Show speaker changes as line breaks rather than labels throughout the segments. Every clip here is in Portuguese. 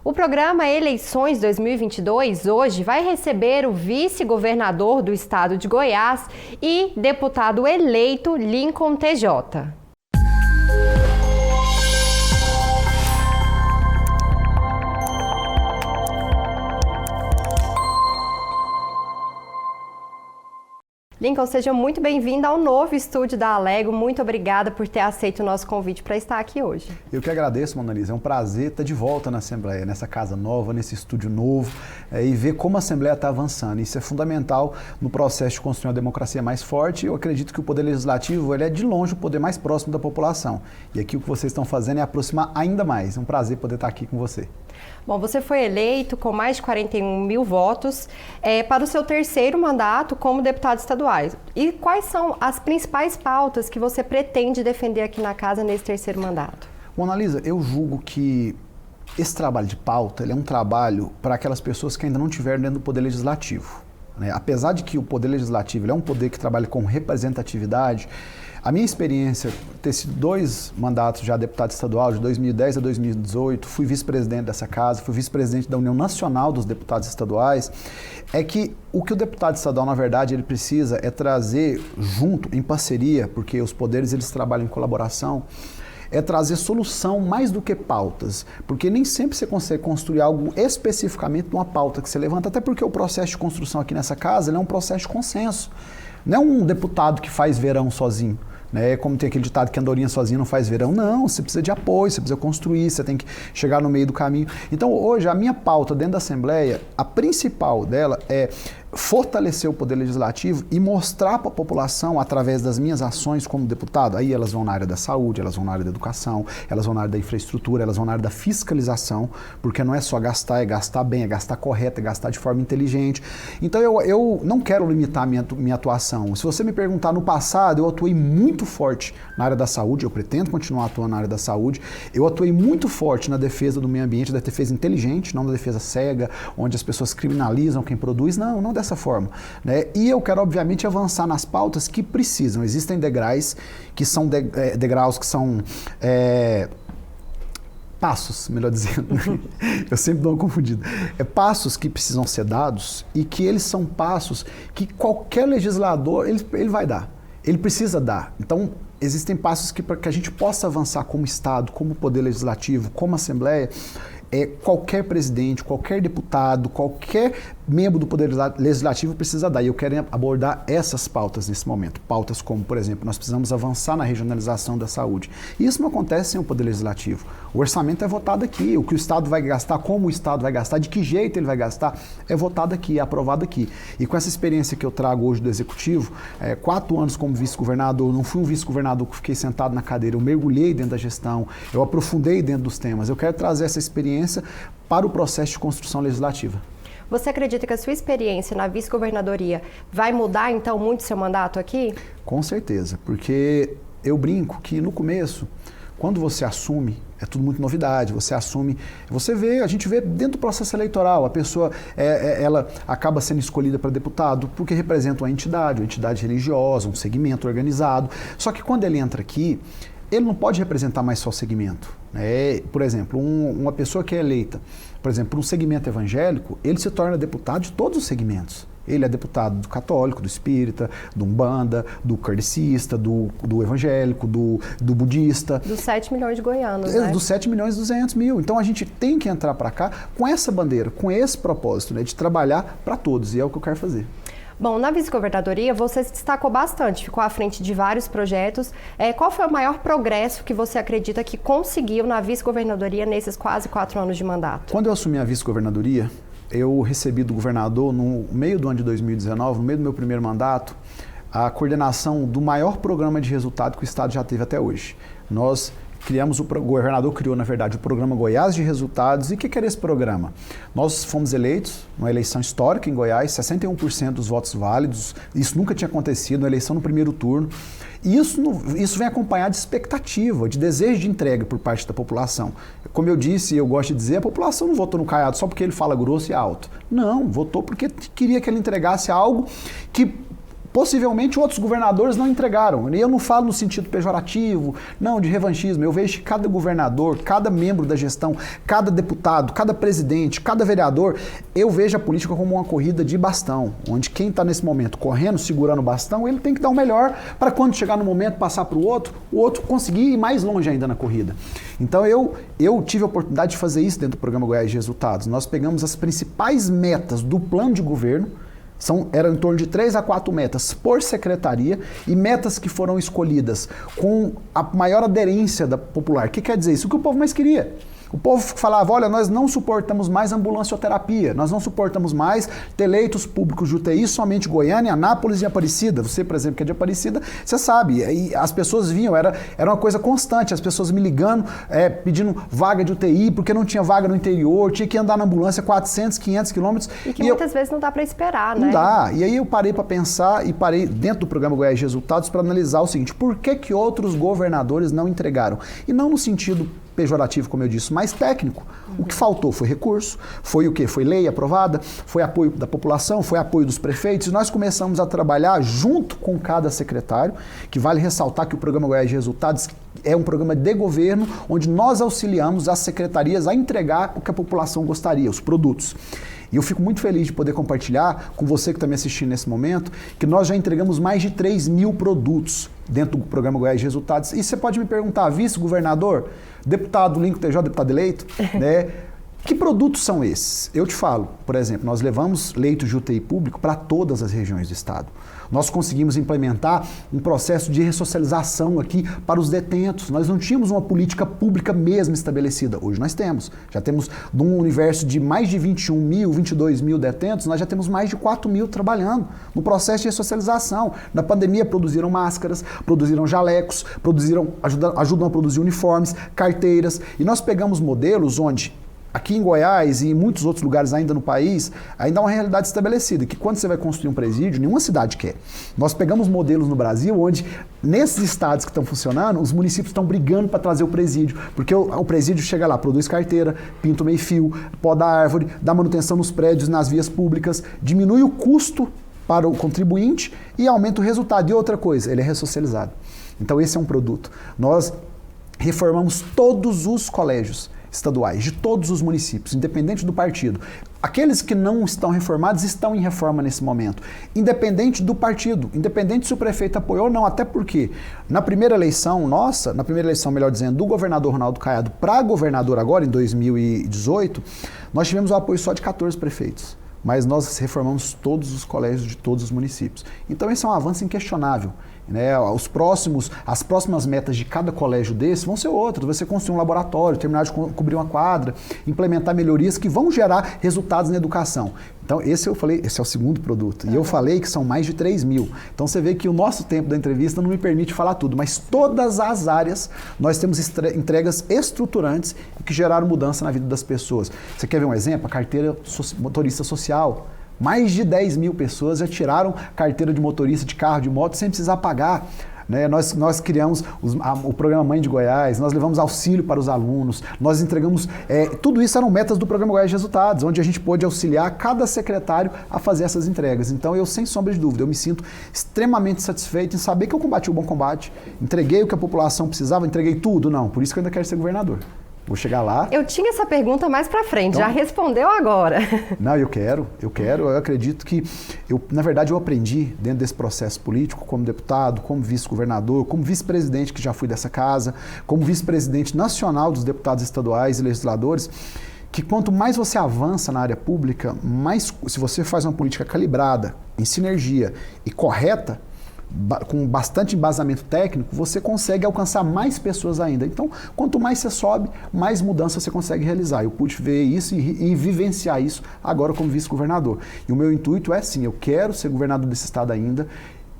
O programa Eleições 2022 hoje vai receber o vice-governador do estado de Goiás e deputado eleito Lincoln TJ. Lincoln, seja muito bem-vindo ao novo estúdio da Alego. Muito obrigada por ter aceito o nosso convite para estar aqui hoje.
Eu que agradeço, Mona Lisa. É um prazer estar de volta na Assembleia, nessa casa nova, nesse estúdio novo, e ver como a Assembleia está avançando. Isso é fundamental no processo de construir uma democracia mais forte. Eu acredito que o Poder Legislativo ele é, de longe, o poder mais próximo da população. E aqui o que vocês estão fazendo é aproximar ainda mais. É um prazer poder estar aqui com você.
Bom, você foi eleito com mais de 41 mil votos para o seu terceiro mandato como deputado estadual. E quais são as principais pautas que você pretende defender aqui na casa nesse terceiro mandato?
Mona Lisa, eu julgo que esse trabalho de pauta ele é um trabalho para aquelas pessoas que ainda não tiveram dentro do Poder Legislativo, né? Apesar de que o Poder Legislativo ele é um poder que trabalha com representatividade, a minha experiência, ter sido 2 mandatos já deputado estadual, de 2010 a 2018, fui vice-presidente dessa casa, fui vice-presidente da União Nacional dos Deputados Estaduais, é que o deputado estadual, na verdade, ele precisa é trazer junto, em parceria, porque os poderes eles trabalham em colaboração, é trazer solução mais do que pautas, porque nem sempre você consegue construir algo especificamente numa pauta que você levanta, até porque o processo de construção aqui nessa casa ele é um processo de consenso, não é um deputado que faz verão sozinho. Como tem aquele ditado que andorinha sozinha não faz verão. Não, você precisa de apoio, você precisa construir, você tem que chegar no meio do caminho. Então hoje a minha pauta dentro da Assembleia, a principal dela é fortalecer o Poder Legislativo e mostrar para a população, através das minhas ações como deputado, aí elas vão na área da saúde, elas vão na área da educação, elas vão na área da infraestrutura, elas vão na área da fiscalização, porque não é só gastar, é gastar bem, é gastar correto, é gastar de forma inteligente. Então eu não quero limitar a minha atuação. Se você me perguntar, no passado eu atuei muito forte na área da saúde, eu pretendo continuar atuando na área da saúde, eu atuei muito forte na defesa do meio ambiente, da defesa inteligente, não da defesa cega, onde as pessoas criminalizam quem produz, não dessa forma, né? E eu quero, obviamente, avançar nas pautas que precisam. Existem degraus que são passos, melhor dizendo. Eu sempre dou uma confundida. Passos que precisam ser dados e que eles são passos que qualquer legislador ele vai dar. Ele precisa dar. Então, existem passos que para que a gente possa avançar como Estado, como Poder Legislativo, como Assembleia, qualquer presidente, qualquer deputado, qualquer membro do Poder Legislativo precisa dar. E eu quero abordar essas pautas nesse momento. Pautas como, por exemplo, nós precisamos avançar na regionalização da saúde. E isso não acontece sem o Poder Legislativo. O orçamento é votado aqui. O que o Estado vai gastar, como o Estado vai gastar, de que jeito ele vai gastar, é votado aqui, é aprovado aqui. E com essa experiência que eu trago hoje do Executivo, 4 anos como vice-governador, não fui um vice-governador que fiquei sentado na cadeira, eu mergulhei dentro da gestão, eu aprofundei dentro dos temas. Eu quero trazer essa experiência para o processo de construção legislativa.
Você acredita que a sua experiência na vice-governadoria vai mudar, então, muito seu mandato aqui?
Com certeza, porque eu brinco que no começo, quando você assume, é tudo muito novidade, você assume, a gente vê dentro do processo eleitoral, a pessoa, ela acaba sendo escolhida para deputado porque representa uma entidade religiosa, um segmento organizado, só que quando ele entra aqui, ele não pode representar mais só o segmento. Por exemplo, uma pessoa que é eleita, por exemplo, por um segmento evangélico, ele se torna deputado de todos os segmentos. Ele é deputado do católico, do espírita, do umbanda, do kardecista, do evangélico, do budista.
Dos 7 milhões de goianos, né?
Dos 7 milhões e 200 mil. Então a gente tem que entrar para cá com essa bandeira, com esse propósito, de trabalhar para todos, e é o que eu quero fazer.
Bom, na vice-governadoria você se destacou bastante, ficou à frente de vários projetos. Qual foi o maior progresso que você acredita que conseguiu na vice-governadoria nesses quase 4 anos de mandato?
Quando eu assumi a vice-governadoria, eu recebi do governador, no meio do ano de 2019, no meio do meu primeiro mandato, a coordenação do maior programa de resultado que o Estado já teve até hoje. O governador criou, na verdade, o programa Goiás de Resultados. E o que era esse programa? Nós fomos eleitos, numa eleição histórica em Goiás, 61% dos votos válidos, isso nunca tinha acontecido, uma eleição no primeiro turno. E isso vem acompanhado de expectativa, de desejo de entrega por parte da população. Como eu disse e eu gosto de dizer, a população não votou no Caiado só porque ele fala grosso e alto. Não, votou porque queria que ele entregasse algo que Possivelmente outros governadores não entregaram. E eu não falo no sentido pejorativo, não, de revanchismo. Eu vejo que cada governador, cada membro da gestão, cada deputado, cada presidente, cada vereador, eu vejo a política como uma corrida de bastão, onde quem está nesse momento correndo, segurando o bastão, ele tem que dar o melhor para quando chegar no momento passar para o outro conseguir ir mais longe ainda na corrida. Então eu tive a oportunidade de fazer isso dentro do programa Goiás de Resultados. Nós pegamos as principais metas do plano de governo, eram em torno de 3 a 4 metas por secretaria e metas que foram escolhidas com a maior aderência da popular. O que quer dizer isso? O que o povo mais queria. O povo falava, olha, nós não suportamos mais ambulancioterapia, nós não suportamos mais ter leitos públicos de UTI somente Goiânia, Anápolis e Aparecida. Você, por exemplo, que é de Aparecida, você sabe, e as pessoas vinham, era uma coisa constante, as pessoas me ligando, pedindo vaga de UTI, porque não tinha vaga no interior, tinha que andar na ambulância 400, 500 quilômetros.
E que muitas vezes não dá para esperar, né?
Não dá. E aí eu parei para pensar e parei dentro do programa Goiás de Resultados para analisar o seguinte, por que outros governadores não entregaram? E não no sentido pejorativo, como eu disse, mais técnico. O que faltou foi recurso, foi o quê? Foi lei aprovada, foi apoio da população, foi apoio dos prefeitos. E nós começamos a trabalhar junto com cada secretário, que vale ressaltar que o programa Goiás de Resultados é um programa de governo, onde nós auxiliamos as secretarias a entregar o que a população gostaria, os produtos. E eu fico muito feliz de poder compartilhar com você que está me assistindo nesse momento, que nós já entregamos mais de 3.000 produtos dentro do programa Goiás de Resultados. E você pode me perguntar, vice-governador, deputado Lincoln TJ, deputado eleito, né? Que produtos são esses? Eu te falo, por exemplo, nós levamos leitos de UTI público para todas as regiões do estado. Nós conseguimos implementar um processo de ressocialização aqui para os detentos. Nós não tínhamos uma política pública mesmo estabelecida. Hoje nós temos. Já temos, de um universo de mais de 21 mil, 22 mil detentos, nós já temos mais de 4 mil trabalhando no processo de ressocialização. Na pandemia produziram máscaras, produziram jalecos, ajudam a produzir uniformes, carteiras. E nós pegamos modelos onde aqui em Goiás e em muitos outros lugares ainda no país, ainda há uma realidade estabelecida, que quando você vai construir um presídio, nenhuma cidade quer. Nós pegamos modelos no Brasil onde, nesses estados que estão funcionando, os municípios estão brigando para trazer o presídio, porque o presídio chega lá, produz carteira, pinta o meio-fio, poda a árvore, dá manutenção nos prédios, nas vias públicas, diminui o custo para o contribuinte e aumenta o resultado. E outra coisa, ele é ressocializado. Então esse é um produto. Nós reformamos todos os colégios estaduais, de todos os municípios, independente do partido. Aqueles que não estão reformados estão em reforma nesse momento, independente do partido, independente se o prefeito apoiou ou não, até porque na primeira eleição nossa, melhor dizendo, do governador Ronaldo Caiado para governador agora, em 2018, nós tivemos o apoio só de 14 prefeitos, mas nós reformamos todos os colégios de todos os municípios. Então esse é um avanço inquestionável. Né, as próximas metas de cada colégio desse vão ser outras. Você construir um laboratório, terminar de cobrir uma quadra, implementar melhorias que vão gerar resultados na educação. Então, esse é o segundo produto. E eu falei que são mais de 3.000. Então, você vê que o nosso tempo da entrevista não me permite falar tudo, mas todas as áreas nós temos entregas estruturantes que geraram mudança na vida das pessoas. Você quer ver um exemplo? A carteira motorista social. Mais de 10.000 pessoas já tiraram carteira de motorista de carro, de moto, sem precisar pagar. Né? Nós criamos o programa Mãe de Goiás, nós levamos auxílio para os alunos, nós entregamos... tudo isso eram metas do programa Goiás de Resultados, onde a gente pôde auxiliar cada secretário a fazer essas entregas. Então eu, sem sombra de dúvida, eu me sinto extremamente satisfeito em saber que eu combati o bom combate, entreguei o que a população precisava, entreguei tudo. Não, por isso que eu ainda quero ser governador. Vou chegar lá.
Eu tinha essa pergunta mais pra frente, então, já respondeu agora.
Não, eu acredito que, na verdade, eu aprendi dentro desse processo político, como deputado, como vice-governador, como vice-presidente, que já fui dessa casa, como vice-presidente nacional dos deputados estaduais e legisladores, que quanto mais você avança na área pública, mais, se você faz uma política calibrada, em sinergia e correta, com bastante embasamento técnico, você consegue alcançar mais pessoas ainda. Então, quanto mais você sobe, mais mudança você consegue realizar. Eu pude ver isso e vivenciar isso agora como vice-governador. E o meu intuito é, sim, eu quero ser governador desse estado ainda.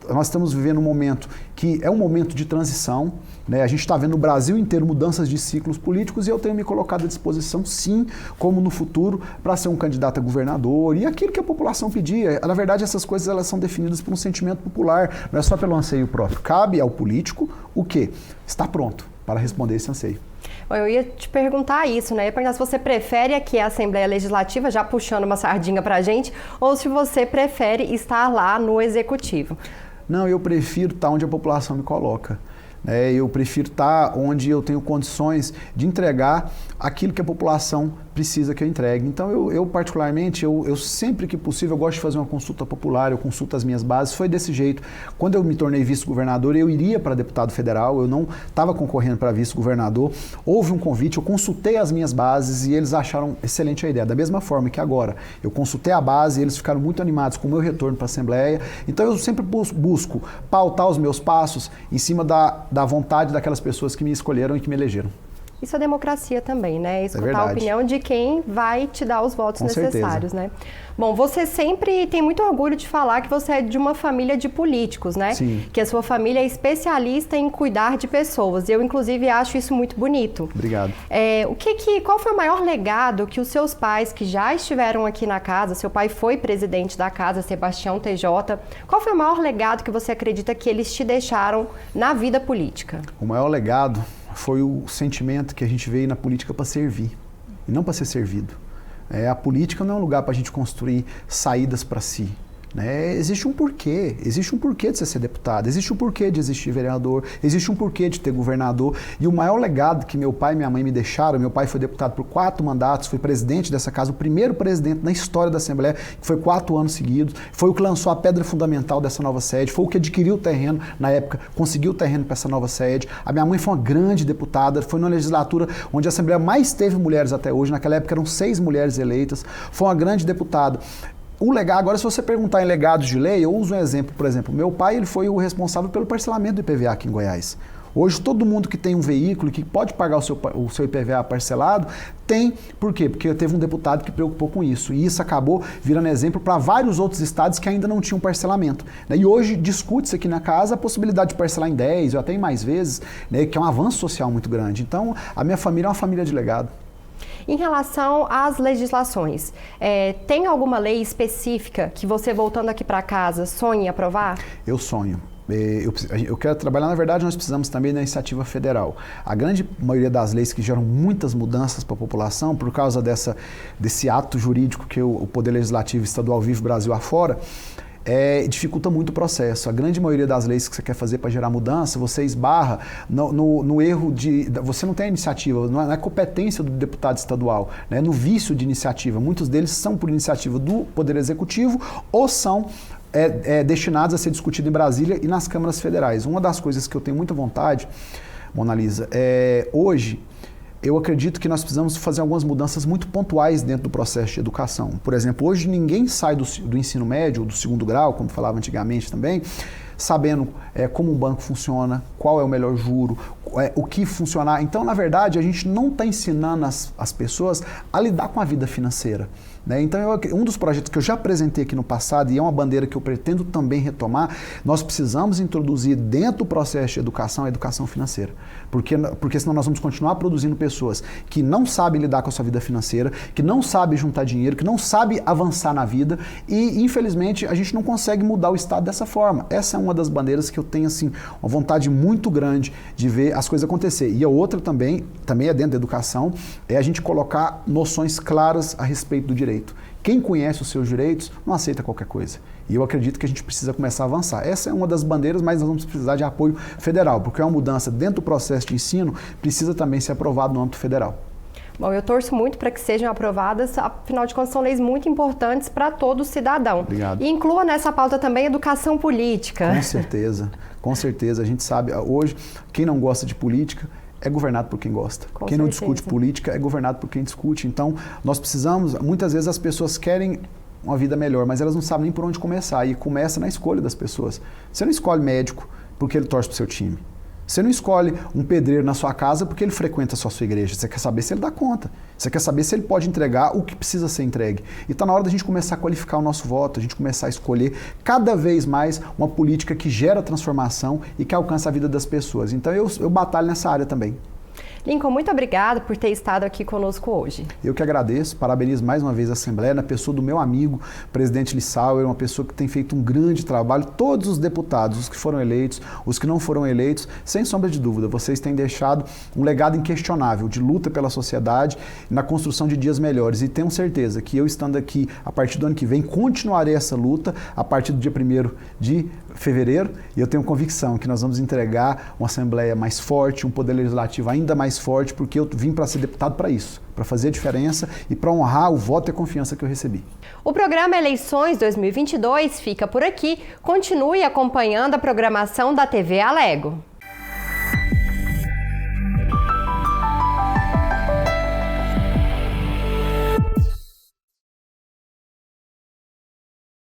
Nós estamos vivendo um momento que é um momento de transição, né? A gente está vendo no Brasil inteiro mudanças de ciclos políticos e eu tenho me colocado à disposição, sim, como no futuro, para ser um candidato a governador e aquilo que a população pedia. Na verdade, essas coisas elas são definidas por um sentimento popular, não é só pelo anseio próprio. Cabe ao político o quê? Estar pronto para responder esse anseio.
Eu ia te perguntar isso, né? Eu ia perguntar se você prefere aqui a Assembleia Legislativa, já puxando uma sardinha pra gente, ou se você prefere estar lá no Executivo.
Não, eu prefiro estar onde a população me coloca. Eu prefiro estar onde eu tenho condições de entregar aquilo que a população precisa que eu entregue. Então, eu particularmente, eu sempre que possível, eu gosto de fazer uma consulta popular, eu consulto as minhas bases. Foi desse jeito. Quando eu me tornei vice-governador, eu iria para deputado federal, eu não estava concorrendo para vice-governador. Houve um convite, eu consultei as minhas bases e eles acharam excelente a ideia. Da mesma forma que agora, eu consultei a base e eles ficaram muito animados com o meu retorno para a Assembleia. Então, eu sempre busco pautar os meus passos em cima da vontade daquelas pessoas que me escolheram e que me elegeram.
Isso é democracia também, né? Escutar a
verdade.
opinião de quem vai te dar os votos
Com
necessários,
certeza.
né? Bom, você sempre tem muito orgulho de falar que você é de uma família de políticos, né?
Sim.
Que a sua família é especialista em cuidar de pessoas. Eu, inclusive, acho isso muito bonito.
Obrigado.
Qual foi o maior legado que os seus pais, que já estiveram aqui na casa, seu pai foi presidente da casa, Sebastião TJ, qual foi o maior legado que você acredita que eles te deixaram na vida política?
O maior legado foi o sentimento que a gente veio na política para servir e não para ser servido. A política não é um lugar para a gente construir saídas para si. Existe um porquê de você ser deputado, existe um porquê de existir vereador, existe um porquê de ter governador. E o maior legado que meu pai e minha mãe me deixaram, meu pai foi deputado por 4 mandatos, foi presidente dessa casa, o primeiro presidente na história da Assembleia, que foi 4 anos seguidos, foi o que lançou a pedra fundamental dessa nova sede, foi o que adquiriu o terreno na época, conseguiu o terreno para essa nova sede. A minha mãe foi uma grande deputada, foi numa legislatura onde a Assembleia mais teve mulheres até hoje, naquela época eram 6 mulheres eleitas, foi uma grande deputada. O legado, agora se você perguntar em legados de lei, eu uso um exemplo, por exemplo, meu pai ele foi o responsável pelo parcelamento do IPVA aqui em Goiás. Hoje todo mundo que tem um veículo que pode pagar o seu IPVA parcelado, tem. Por quê? Porque teve um deputado que preocupou com isso. E isso acabou virando exemplo para vários outros estados que ainda não tinham parcelamento. E hoje discute-se aqui na casa a possibilidade de parcelar em 10 ou até em mais vezes, que é um avanço social muito grande. Então, a minha família é uma família de legado.
Em relação às legislações, tem alguma lei específica que você, voltando aqui para casa, sonha em aprovar? Eu
sonho. Eu quero trabalhar, na verdade, nós precisamos também da iniciativa federal. A grande maioria das leis que geram muitas mudanças para a população, por causa desse ato jurídico que o Poder Legislativo Estadual vive Brasil afora, dificulta muito o processo. A grande maioria das leis que você quer fazer para gerar mudança, você esbarra no erro de... Você não tem a iniciativa, não é competência do deputado estadual, no vício de iniciativa. Muitos deles são por iniciativa do Poder Executivo ou são destinados a ser discutidos em Brasília e nas câmaras federais. Uma das coisas que eu tenho muita vontade, Mona Lisa, hoje... Eu acredito que nós precisamos fazer algumas mudanças muito pontuais dentro do processo de educação. Por exemplo, hoje ninguém sai do ensino médio, do 2º grau, como falava antigamente também, sabendo como um banco funciona, qual é o melhor juro, o que funcionar. Então, na verdade, a gente não está ensinando as pessoas a lidar com a vida financeira. Então, um dos projetos que eu já apresentei aqui no passado, e é uma bandeira que eu pretendo também retomar, nós precisamos introduzir dentro do processo de educação a educação financeira. Porque senão nós vamos continuar produzindo pessoas que não sabem lidar com a sua vida financeira, que não sabem juntar dinheiro, que não sabem avançar na vida e, infelizmente, a gente não consegue mudar o estado dessa forma. Essa é uma das bandeiras que eu tenho, assim, uma vontade muito grande de ver as coisas acontecer. E a outra também é dentro da educação, é a gente colocar noções claras a respeito do direito. Quem conhece os seus direitos não aceita qualquer coisa. E eu acredito que a gente precisa começar a avançar. Essa é uma das bandeiras, mas nós vamos precisar de apoio federal, porque é uma mudança dentro do processo de ensino, precisa também ser aprovado no âmbito federal.
Bom, eu torço muito para que sejam aprovadas, afinal de contas são leis muito importantes para todo cidadão.
Obrigado.
E inclua nessa pauta também educação política.
Com certeza, com certeza. A gente sabe, hoje, quem não gosta de política é governado por quem gosta. Quem não discute política é governado por quem discute. Então, nós precisamos, muitas vezes as pessoas querem uma vida melhor, mas elas não sabem nem por onde começar. E começa na escolha das pessoas. Você não escolhe médico porque ele torce para o seu time. Você não escolhe um pedreiro na sua casa porque ele frequenta só a sua igreja. Você quer saber se ele dá conta. Você quer saber se ele pode entregar o que precisa ser entregue. E está na hora da gente começar a qualificar o nosso voto, a gente começar a escolher cada vez mais uma política que gera transformação e que alcança a vida das pessoas. Então eu batalho nessa área também.
Lincoln, muito obrigada por ter estado aqui conosco hoje.
Eu que agradeço, parabenizo mais uma vez a Assembleia, na pessoa do meu amigo, presidente Lissauer, uma pessoa que tem feito um grande trabalho, todos os deputados, os que foram eleitos, os que não foram eleitos, sem sombra de dúvida, vocês têm deixado um legado inquestionável de luta pela sociedade, na construção de dias melhores, e tenho certeza que eu estando aqui, a partir do ano que vem, continuarei essa luta, a partir do dia 1º de fevereiro, e eu tenho convicção que nós vamos entregar uma Assembleia mais forte, um Poder Legislativo ainda mais forte, porque eu vim para ser deputado para isso, para fazer a diferença e para honrar o voto e a confiança que eu recebi.
O programa Eleições 2022 fica por aqui. Continue acompanhando a programação da TV Alego.